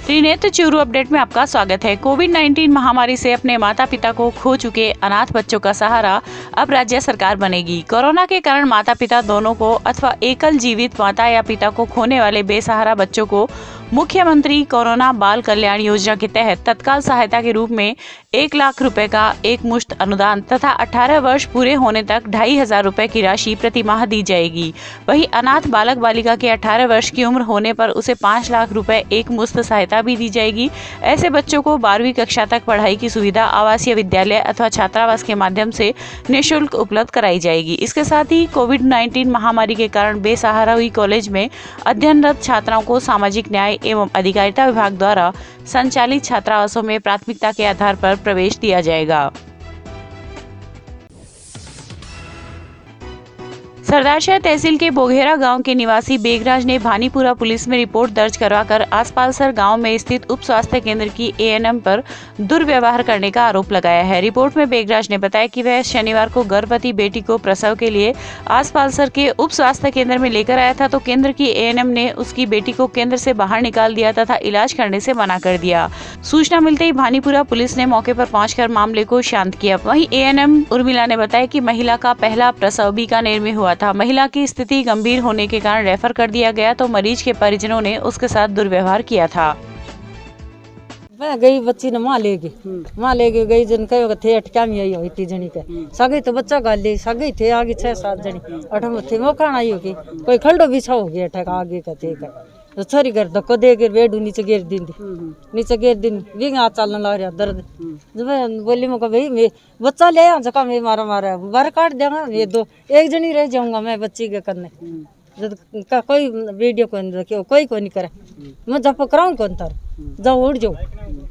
Trinetra Churu update में आपका स्वागत है। कोविड-19 महामारी से अपने माता पिता को खो चुके अनाथ बच्चों का सहारा अब राज्य सरकार बनेगी। कोरोना के कारण माता पिता दोनों को अथवा एकल जीवित माता या पिता को खोने वाले बेसहारा बच्चों को मुख्यमंत्री कोरोना बाल कल्याण योजना के तहत तत्काल सहायता के रूप में 1 लाख रुपए का एक मुश्त अनुदान तथा 18 वर्ष पूरे होने तक 2,500 रुपए की राशि प्रति माह दी जाएगी। वहीं अनाथ बालक बालिका के 18 वर्ष की उम्र होने पर उसे 5 लाख रुपए एक मुश्त सहायता भी दी जाएगी। ऐसे बच्चों को 12वीं कक्षा तक पढ़ाई की सुविधा आवासीय विद्यालय अथवा छात्रावास के माध्यम से निःशुल्क उपलब्ध कराई जाएगी। इसके साथ ही कोविड-19 महामारी के कारण बेसहारा हुई कॉलेज में अध्ययनरत छात्राओं को सामाजिक न्याय एवं अधिकारिता विभाग द्वारा संचालित छात्रावासों में प्राथमिकता के आधार पर प्रवेश दिया जाएगा। सरदारशहर तहसील के बोघेरा गांव के निवासी बेगराज ने भानीपुरा पुलिस में रिपोर्ट दर्ज करवाकर आसपालसर गांव में स्थित उप स्वास्थ्य केंद्र की एएनएम पर दुर्व्यवहार करने का आरोप लगाया है। रिपोर्ट में बेगराज ने बताया कि वह शनिवार को गर्भवती बेटी को प्रसव के लिए आसपालसर के उप स्वास्थ्य केंद्र में लेकर आया था, तो केंद्र की एएनएम ने उसकी बेटी को केंद्र से बाहर निकाल दिया तथा इलाज करने से मना कर दिया। सूचना मिलते ही भानीपुरा पुलिस ने मौके पर पहुंचकर मामले को शांत किया। वहीं एएनएम उर्मिला ने बताया कि महिला का पहला प्रसव बीकानेर में हुआ था। महिला की स्थिति गंभीर होने के कारण रेफर कर दिया गया, तो मरीज के परिजनों ने उसके साथ दुर्व्यवहार किया था। मैं गई बच्ची ने वहाँ ले गई जन कहो थे अटका में आई हुई थी जनी के सगे तो बच्चा गाल ले सगे थे आगे 6-7 जनी अठम थे मौका आई होगी कोई खलडो बिछा हो गया अटक आगे का थे तो छोरी कर धक्को दे के बेडू नीचे गिर दिन विंगा चलने लग रहा दर्द जब मैं बोली मैं भाई मैं बच्चा ले आ जका मैं मारा बार काट देगा ये दो एक जनी रह जाऊंगा मैं बच्ची के करने का कोई वीडियो को नहीं रखे कोई को नहीं करे मैं जब कराऊं कौन तर जाओ उड़ जाओ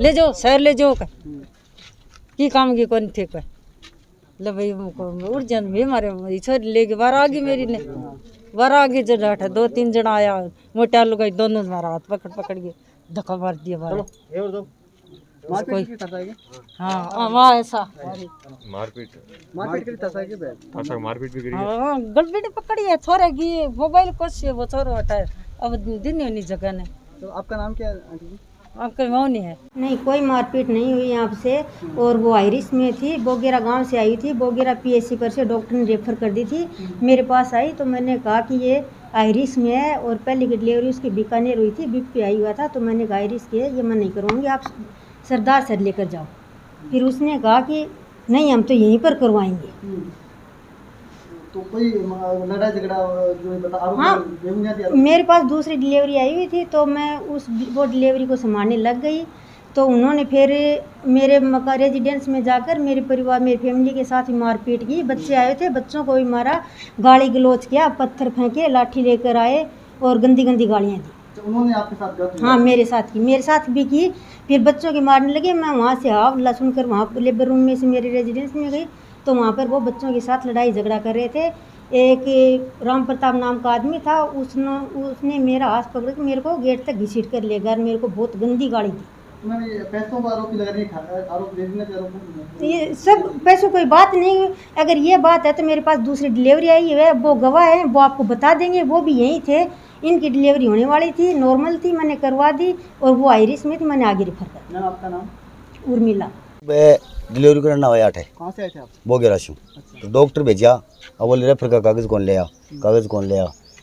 ले जाओ शहर ले जाओ का की काम की कौन थे ले भाई उड़ जान भी मारे छोरी लेके बार आगे मेरी ने बार आगे जो डाटा 2-3 जना आया मोटा लोग दोनों मारा हाथ पकड़ के धक्का मार दिया हाँ वहाँ ऐसा मारपीट गलबेटी पकड़ी है छोरे की मोबाइल कोशिश वो छोरो हटाए अब दिन नहीं जगह ने। तो आपका नाम क्या है? आपका मौनी है? नहीं, कोई मारपीट नहीं हुई यहाँ से। और वो आयरिस में थी, बोगेरा गांव से आई थी। बोगेरा पीएचसी पर से डॉक्टर ने रेफर कर दी थी। मेरे पास आई तो मैंने कहा कि ये आयरिस में है और पहले की डिलीवरी उसकी बीकानेर हुई थी, बीपी आई हुआ था। तो मैंने कहा आयरिस की है, ये मैं नहीं करवाऊँगी, आप सरदार सर लेकर जाओ। फिर उसने कहा कि नहीं, हम तो यहीं पर करवाएंगे। तो कोई लड़ाई झगड़ा जो बता हाँ, मेरे पास दूसरी डिलीवरी आई हुई थी तो मैं वो डिलीवरी को संभालने लग गई। तो उन्होंने फिर मेरे रेजिडेंस में जाकर मेरे परिवार, मेरी फैमिली के साथ ही मारपीट की। बच्चे आए थे, बच्चों को भी मारा, गाली गलौज किया, पत्थर फेंके, लाठी लेकर आए और गंदी गंदी गालियाँ दी। तो उन्होंने आपके साथ हाँ, मेरे साथ भी की। फिर बच्चों के मारने लगे। मैं वहाँ से हल्ला सुनकर वहाँ लेबर रूम में से मेरे रेजिडेंस में गई तो वहाँ पर वो बच्चों के साथ लड़ाई झगड़ा कर रहे थे। एक राम प्रताप नाम का आदमी था, उसने मेरा हाथ पकड़ के मेरे को गेट तक घसीट कर ले गया। मेरे को बहुत गंदी गाली दी। पैसों का आरोप लगा रही है, आरोप देने का आरोप। ये सब पैसों कोई बात नहीं। अगर ये बात है तो मेरे पास दूसरी डिलीवरी आई है, वो गवाह है, वो आपको बता देंगे। वो भी यहीं थे, इनकी डिलीवरी होने वाली थी, नॉर्मल थी, मैंने करवा दी और वो आयरिस में थी, मैंने आगे रेफर कर दिया। आपका नाम? उर्मिला। डिलीवरी करना हुआ 8 है। कहाँ से आए थे आप? बोगेरा से। तो डॉक्टर भेजा, अब बोले रेफर का कागज़ कौन ले आ?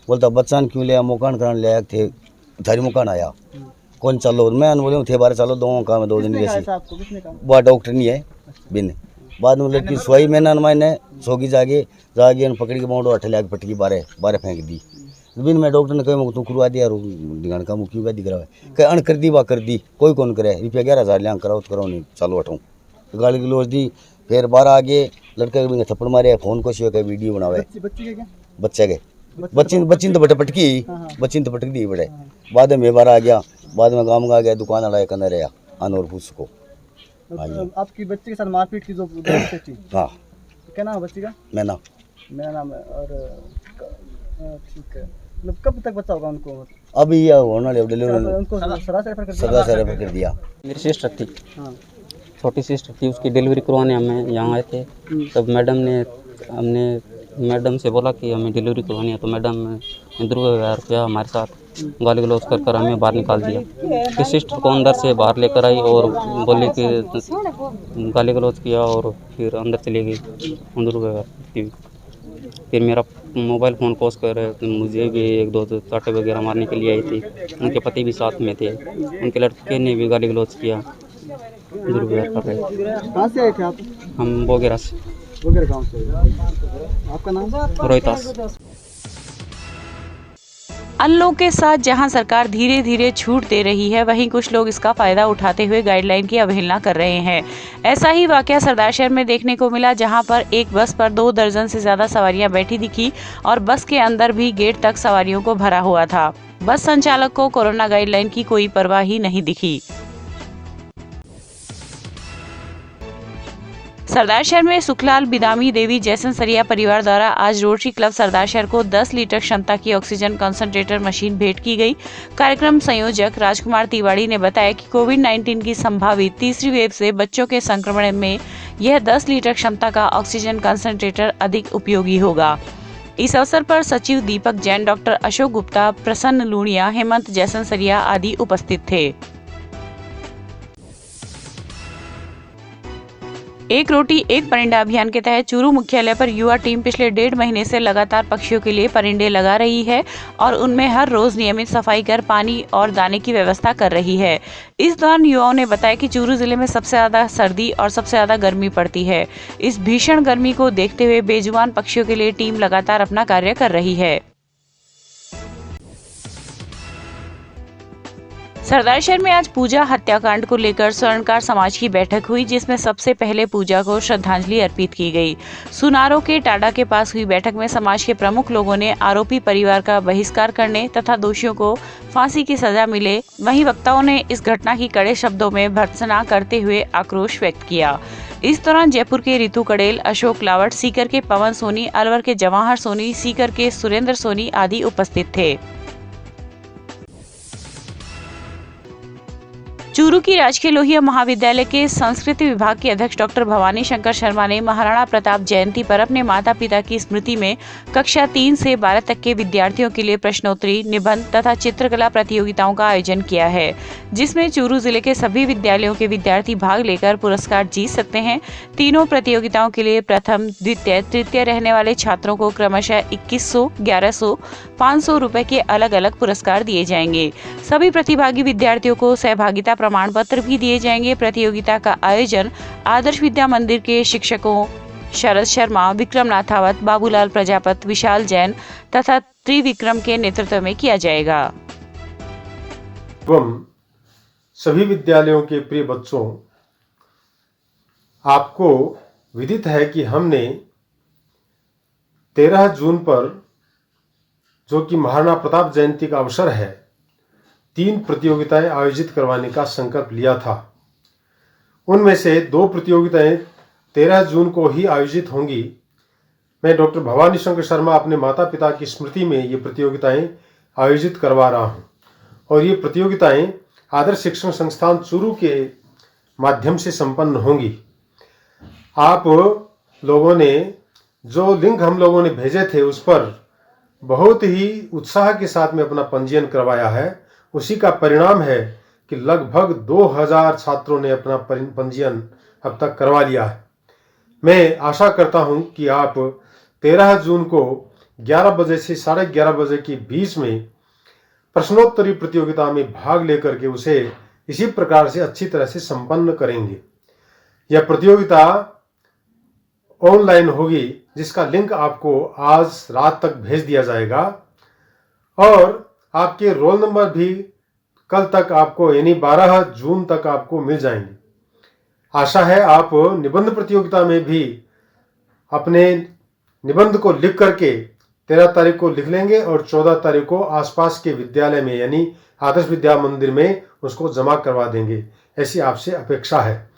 बोलता बच्चा क्यों ले आ, मकान कराने ले आए थे, थारी मकान आया कौन चलो। मैं बोले थे बारे चलो, 2 काम है, 2 दिन जैसे वह डॉक्टर नहीं है बिन। बाद में लड़की सोई महीना मैंने सोगी जागे पकड़ के मोड़ो 8 लाख पटकी बारह फेंक दी। बिन में डॉक्टर ने कहा तू करवा दिया दिगान का मुक्की वैदी करा कह अण कर दी बा कर दी, कोई कौन करे, रुपया 11,000 लिया कराओ तो कराओ नहीं चालू हटाऊँ। गाली गलोच दी। फिर बाहर आगे लड़के के थप्पड़ मारे, फोन को का वीडियो बनावे बच्चे के बच्ची तो बटे पटकी बच्ची तो पटक दी बड़े। बाद में बाहर आ गया, बाद में गाँव में आ गया, दुकान वाला एक अंदर अनोर फूस को। आपकी बच्ची के साथ मारपीट की जो थी? हाँ। क्या नाम है बच्ची का? मेरा नाम है। और ठीक है, मतलब कब तक बच्चा होगा उनको? अभी होने वाले उनको सरदार से रेफर कर दिया। मेरी सिस्टर थी, छोटी सिस्टर थी, उसकी डिलीवरी करवाने हमें यहाँ आए थे। तब हमने मैडम से बोला कि हमें डिलीवरी करवानी है, तो मैडम ने दुर्व्यवहार किया हमारे साथ। गाली गलौज कर हमें बाहर निकाल दिया। फिर सिस्टर को अंदर से बाहर लेकर आई और बोली कि गाली गलौज किया और फिर अंदर चली गई अंदर गया। फिर मेरा मोबाइल फ़ोन कोस कर मुझे भी एक दो चाटे वगैरह मारने के लिए आई थी। उनके पति भी साथ में थे, उनके लड़के ने भी गाली गलौज किया, दुर्व्यवहार कर रहे थे। कहाँ से आए थे आप? हम बोगेरा से। वगैरह गाँव से। आपका नाम? रोहितास। अन्य लोग के साथ जहां सरकार धीरे धीरे छूट दे रही है, वहीं कुछ लोग इसका फायदा उठाते हुए गाइडलाइन की अवहेलना कर रहे हैं। ऐसा ही वाकया सरदार शहर में देखने को मिला, जहां पर एक बस पर 2 दर्जन से ज्यादा सवारियां बैठी दिखी और बस के अंदर भी गेट तक सवारियों को भरा हुआ था। बस संचालक को कोरोना गाइडलाइन की कोई परवाह ही नहीं दिखी। सरदार शहर में सुखलाल बिदामी देवी जैसन सरिया परिवार द्वारा आज रोटरी क्लब सरदार शहर को 10 लीटर क्षमता की ऑक्सीजन कंसंट्रेटर मशीन भेंट की गई। कार्यक्रम संयोजक राजकुमार तिवाड़ी ने बताया कि कोविड-19 की संभावित तीसरी वेव से बच्चों के संक्रमण में यह 10 लीटर क्षमता का ऑक्सीजन कंसंट्रेटर अधिक उपयोगी होगा। इस अवसर पर सचिव दीपक जैन, डॉक्टर अशोक गुप्ता, प्रसन्न लूणिया, हेमंत जैसन सरिया आदि उपस्थित थे। एक रोटी एक परिंडा अभियान के तहत चूरू मुख्यालय पर युवा टीम पिछले 1.5 महीने से लगातार पक्षियों के लिए परिंडे लगा रही है और उनमें हर रोज नियमित सफाई कर पानी और दाने की व्यवस्था कर रही है। इस दौरान युवाओं ने बताया कि चूरू जिले में सबसे ज्यादा सर्दी और सबसे ज्यादा गर्मी पड़ती है। इस भीषण गर्मी को देखते हुए बेजुबान पक्षियों के लिए टीम लगातार अपना कार्य कर रही है। सरदार शहर में आज पूजा हत्याकांड को लेकर स्वर्णकार समाज की बैठक हुई, जिसमें सबसे पहले पूजा को श्रद्धांजलि अर्पित की गई। सुनारो के टाडा के पास हुई बैठक में समाज के प्रमुख लोगों ने आरोपी परिवार का बहिष्कार करने तथा दोषियों को फांसी की सजा मिले। वहीं वक्ताओं ने इस घटना की कड़े शब्दों में भर्त्सना करते हुए आक्रोश व्यक्त किया। इस दौरान जयपुर के रितु कड़ेल, अशोक लावट, सीकर के पवन सोनी, अलवर के जवाहर सोनी, सीकर के सुरेंद्र सोनी आदि उपस्थित थे। चूरू की राजकीय लोहिया महाविद्यालय के संस्कृति विभाग के अध्यक्ष डॉक्टर भवानी शंकर शर्मा ने महाराणा प्रताप जयंती पर अपने माता पिता की स्मृति में कक्षा 3 से 12 तक के विद्यार्थियों के लिए प्रश्नोत्तरी, निबंध तथा चित्रकला प्रतियोगिताओं का आयोजन किया है, जिसमें चूरू जिले के सभी विद्यालयों के विद्यार्थी भाग लेकर पुरस्कार जीत सकते हैं। तीनों प्रतियोगिताओं के लिए प्रथम, द्वितीय, तृतीय रहने वाले छात्रों को क्रमशः 2100, 1100, 500 रुपए के अलग अलग पुरस्कार दिए जाएंगे। सभी प्रतिभागी विद्यार्थियों को सहभागिता प्रमाण पत्र भी दिए जाएंगे। प्रतियोगिता का आयोजन आदर्श विद्या मंदिर के शिक्षकों शरद शर्मा, विक्रम नाथावत, बाबूलाल प्रजापत, विशाल जैन तथा त्रिविक्रम के नेतृत्व में किया जाएगा। एवं सभी विद्यालयों के प्रिय बच्चों, आपको विदित है कि हमने 13 जून पर, जो कि महाराणा प्रताप जयंती का अवसर है, 3 प्रतियोगिताएं आयोजित करवाने का संकल्प लिया था। उनमें से 2 प्रतियोगिताएं 13 जून को ही आयोजित होंगी। मैं डॉक्टर भवानी शंकर शर्मा अपने माता पिता की स्मृति में ये प्रतियोगिताएं आयोजित करवा रहा हूं और ये प्रतियोगिताएं आदर्श शिक्षण संस्थान चूरू के माध्यम से संपन्न होंगी। आप लोगों ने जो लिंक हम लोगों ने भेजे थे उस पर बहुत ही उत्साह के साथ में अपना पंजीयन करवाया है। उसी का परिणाम है कि लगभग 2000 छात्रों ने अपना पंजीयन अब तक करवा लिया है। मैं आशा करता हूं कि आप 13 जून को 11 बजे से 11:30 बजे के बीच में प्रश्नोत्तरी प्रतियोगिता में भाग लेकर के उसे इसी प्रकार से अच्छी तरह से संपन्न करेंगे। यह प्रतियोगिता ऑनलाइन होगी, जिसका लिंक आपको आज रात तक भेज दिया जाएगा और आपके रोल नंबर भी कल तक आपको, यानी 12 जून तक आपको मिल जाएंगे। आशा है आप निबंध प्रतियोगिता में भी अपने निबंध को लिख करके 13 तारीख को लिख लेंगे और 14 तारीख को आसपास के विद्यालय में, यानी आदर्श विद्या मंदिर में उसको जमा करवा देंगे, ऐसी आपसे अपेक्षा है।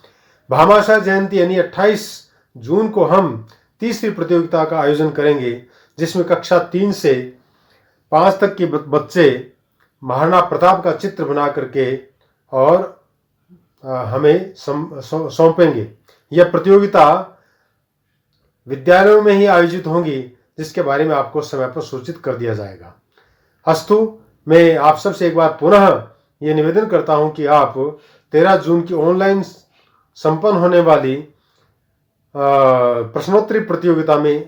भामाशाह जयंती यानी 28 जून को हम तीसरी प्रतियोगिता का आयोजन करेंगे, जिसमें कक्षा 3 से 5 तक के बच्चे महाराणा प्रताप का चित्र बना करके और हमें सौंपेंगे। यह प्रतियोगिता विद्यालयों में ही आयोजित होंगी, जिसके बारे में आपको समय पर सूचित कर दिया जाएगा। अस्तु, मैं आप सबसे एक बार पुनः ये निवेदन करता हूं कि आप 13 जून की ऑनलाइन संपन्न होने वाली प्रश्नोत्तरी प्रतियोगिता में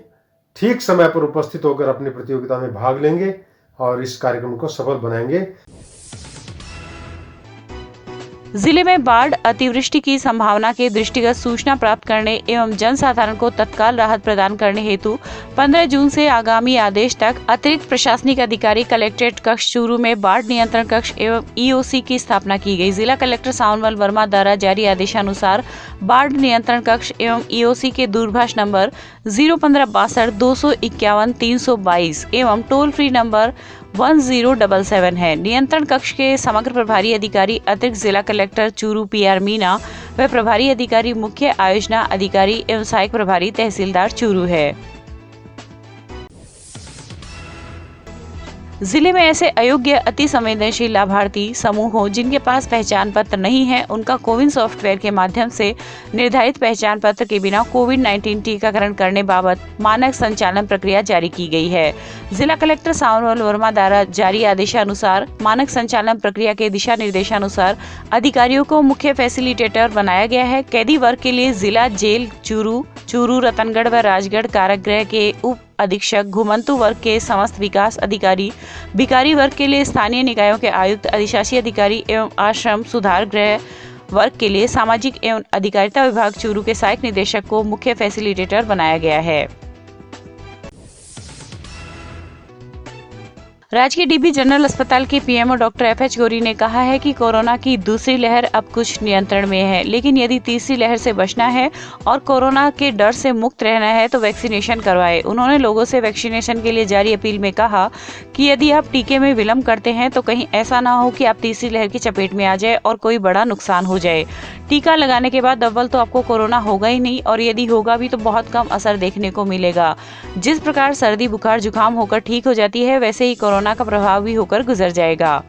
ठीक समय पर उपस्थित होकर अपनी प्रतियोगिता में भाग लेंगे और इस कार्यक्रम को सफल बनाएंगे। जिले में बाढ़ अतिवृष्टि की संभावना के दृष्टिगत सूचना प्राप्त करने एवं जनसाधारण को तत्काल राहत प्रदान करने हेतु 15 जून से आगामी आदेश तक अतिरिक्त प्रशासनिक अधिकारी कलेक्ट्रेट कक्ष चूरू में बाढ़ नियंत्रण कक्ष एवं ईओसी की स्थापना की गई। जिला कलेक्टर सावनवाल वर्मा द्वारा जारी आदेशानुसार बाढ़ नियंत्रण कक्ष एवं ईओसी के दूरभाष नंबर 01562 251 322 एवं टोल फ्री नंबर 1077 है। नियंत्रण कक्ष के समग्र प्रभारी अधिकारी अतिरिक्त जिला कलेक्टर चूरू PR मीना व प्रभारी अधिकारी मुख्य आयोजना अधिकारी एवं सहायक प्रभारी तहसीलदार चूरू है। जिले में ऐसे अयोग्य अति संवेदनशील लाभार्थी समूह हो जिनके पास पहचान पत्र नहीं है, उनका कोविन सॉफ्टवेयर के माध्यम से निर्धारित पहचान पत्र के बिना कोविड-19 टीकाकरण करने बाबत मानक संचालन प्रक्रिया जारी की गई है। जिला कलेक्टर सावनवाल वर्मा द्वारा जारी आदेशानुसार मानक संचालन प्रक्रिया के दिशा निर्देशानुसार अधिकारियों को मुख्य फैसिलिटेटर बनाया गया है। कैदी वर्ग के लिए जिला जेल चूरू, रतनगढ़ व राजगढ़ कारागृह के उप अधीक्षक, घुमंतु वर्ग के समस्त विकास अधिकारी, भिखारी वर्ग के लिए स्थानीय निकायों के आयुक्त, अधिशासी अधिकारी एवं आश्रम सुधार गृह वर्ग के लिए सामाजिक एवं अधिकारिता विभाग चूरू के सहायक निदेशक को मुख्य फैसिलिटेटर बनाया गया है। राजकीय डीबी जनरल अस्पताल के पीएमओ डॉक्टर FH गौरी ने कहा है कि कोरोना की दूसरी लहर अब कुछ नियंत्रण में है, लेकिन यदि तीसरी लहर से बचना है और कोरोना के डर से मुक्त रहना है तो वैक्सीनेशन करवाएं। उन्होंने लोगों से वैक्सीनेशन के लिए जारी अपील में कहा कि यदि आप टीके में विलंब करते हैं तो कहीं ऐसा ना हो कि आप तीसरी लहर की चपेट में आ जाए और कोई बड़ा नुकसान हो जाए। टीका लगाने के बाद अव्वल तो आपको कोरोना होगा ही नहीं और यदि होगा भी तो बहुत कम असर देखने को मिलेगा। जिस प्रकार सर्दी, बुखार, जुकाम होकर ठीक हो जाती है, वैसे ही कोरोना का प्रभाव भी होकर गुजर जाएगा।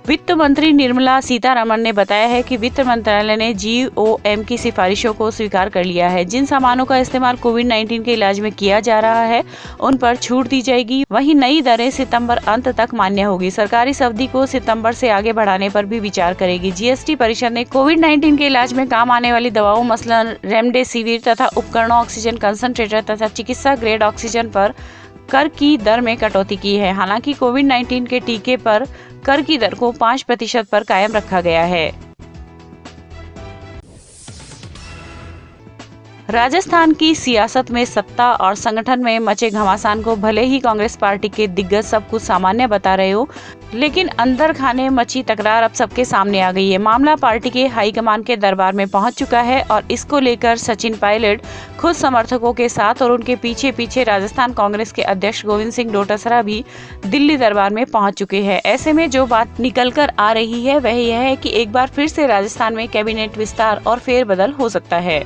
वित्त मंत्री निर्मला सीतारमण ने बताया है कि वित्त मंत्रालय ने GOM की सिफारिशों को स्वीकार कर लिया है। जिन सामानों का इस्तेमाल कोविड-19 के इलाज में किया जा रहा है उन पर छूट दी जाएगी। वहीं नई दरें सितंबर अंत तक मान्य होगी। सरकार इस अवधि को सितंबर से आगे बढ़ाने पर भी विचार करेगी। GST परिषद ने कोविड-19 के इलाज में काम आने वाली दवाओं मसलन रेमडेसिविर तथा उपकरणों, ऑक्सीजन कंसंट्रेटर तथा चिकित्सा ग्रेड ऑक्सीजन पर कर की दर में कटौती की है। हालांकि कोविड-19 के टीके पर कर की दर को 5% पर कायम रखा गया है। राजस्थान की सियासत में सत्ता और संगठन में मचे घमासान को भले ही कांग्रेस पार्टी के दिग्गज सब कुछ सामान्य बता रहे हो, लेकिन अंदर खाने मची तकरार अब सबके सामने आ गई है। मामला पार्टी के हाईकमान के दरबार में पहुंच चुका है और इसको लेकर सचिन पायलट खुद समर्थकों के साथ और उनके पीछे पीछे राजस्थान कांग्रेस के अध्यक्ष गोविंद सिंह डोटासरा भी दिल्ली दरबार में पहुंच चुके हैं। ऐसे में जो बात निकल कर आ रही है वह यह है कि एक बार फिर से राजस्थान में कैबिनेट विस्तार और फेरबदल हो सकता है।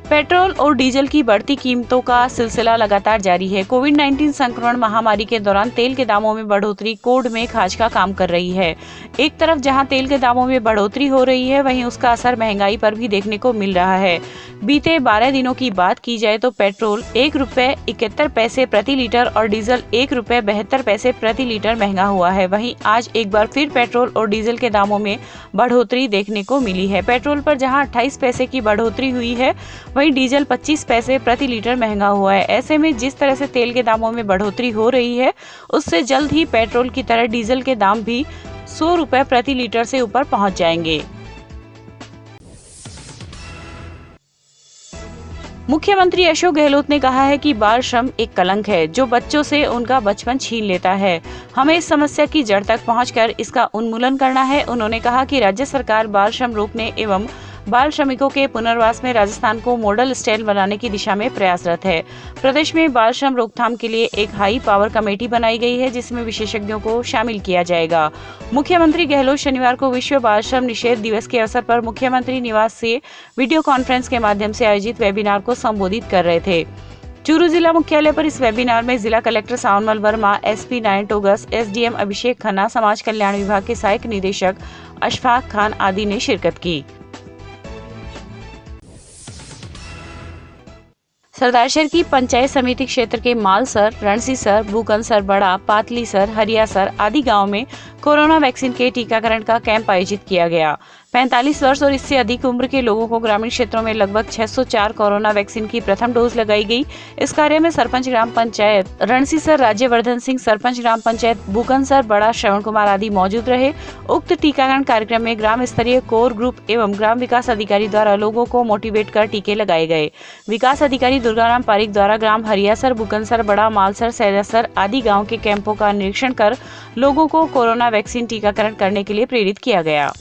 पेट्रोल और डीजल की बढ़ती कीमतों का सिलसिला लगातार जारी है। कोविड-19 संक्रमण महामारी के दौरान तेल के दामों में बढ़ोतरी कोड में खाज का काम कर रही है। एक तरफ जहां तेल के दामों में बढ़ोतरी हो रही है, वहीं उसका असर महंगाई पर भी देखने को मिल रहा है। बीते 12 दिनों की बात की जाए तो पेट्रोल ₹1.71 प्रति लीटर और डीजल ₹1.72 प्रति लीटर महंगा हुआ है। वहीं आज एक बार फिर पेट्रोल और डीजल के दामों में बढ़ोतरी देखने को मिली है। पेट्रोल पर जहां 28 पैसे की बढ़ोतरी हुई है, वहीं डीजल 25 पैसे प्रति लीटर महंगा हुआ है। ऐसे में जिस तरह से तेल के दामों में बढ़ोतरी हो रही है, उससे जल्द ही पेट्रोल की तरह डीजल के दाम भी ₹100 प्रति लीटर से ऊपर पहुंच जाएंगे। मुख्यमंत्री अशोक गहलोत ने कहा है कि बाल श्रम एक कलंक है जो बच्चों से उनका बचपन छीन लेता है। हमें इस समस्या की जड़ तक पहुंचकर इसका उन्मूलन करना है। उन्होंने कहा कि राज्य सरकार बाल श्रम रोकने एवं बाल श्रमिकों के पुनर्वास में राजस्थान को मॉडल स्टेट बनाने की दिशा में प्रयासरत है। प्रदेश में बाल श्रम रोकथाम के लिए एक हाई पावर कमेटी बनाई गई है, जिसमें विशेषज्ञों को शामिल किया जाएगा। मुख्यमंत्री गहलोत शनिवार को विश्व बाल श्रम निषेध दिवस के अवसर पर मुख्यमंत्री निवास से वीडियो कॉन्फ्रेंस के माध्यम से आयोजित वेबिनार को संबोधित कर रहे थे। चूरू जिला मुख्यालय पर इस वेबिनार में जिला collector Sawanwal Verma, SP Narayan Togas, SDM Abhishek Khanna, समाज कल्याण विभाग के सहायक निदेशक अशफाक खान आदि ने शिरकत की। सरदारशहर की पंचायत समिति क्षेत्र के मालसर, रणसीसर, बुकनसर बड़ा, पातलीसर, हरियासर आदि गांव में कोरोना वैक्सीन के टीकाकरण का कैंप आयोजित किया गया। 45 वर्ष और इससे अधिक उम्र के लोगों को ग्रामीण क्षेत्रों में लगभग 604 कोरोना वैक्सीन की प्रथम डोज लगाई गई। इस कार्य में सरपंच ग्राम पंचायत रणसीसर राज्यवर्धन सिंह, सरपंच ग्राम पंचायत बुकनसर बड़ा श्रवण कुमार आदि मौजूद रहे। उक्त टीकाकरण कार्यक्रम में ग्राम स्तरीय कोर ग्रुप एवं ग्राम विकास अधिकारी द्वारा लोगों को मोटिवेट कर टीके लगाए गए। विकास अधिकारी दुर्गाराम पारिक द्वारा ग्राम हरियासर, बुकनसर बड़ा, मालसर, सैदासर आदि गाँव के कैंपों का निरीक्षण कर लोगों को कोरोना वैक्सीन टीकाकरण करने के लिए प्रेरित किया गया।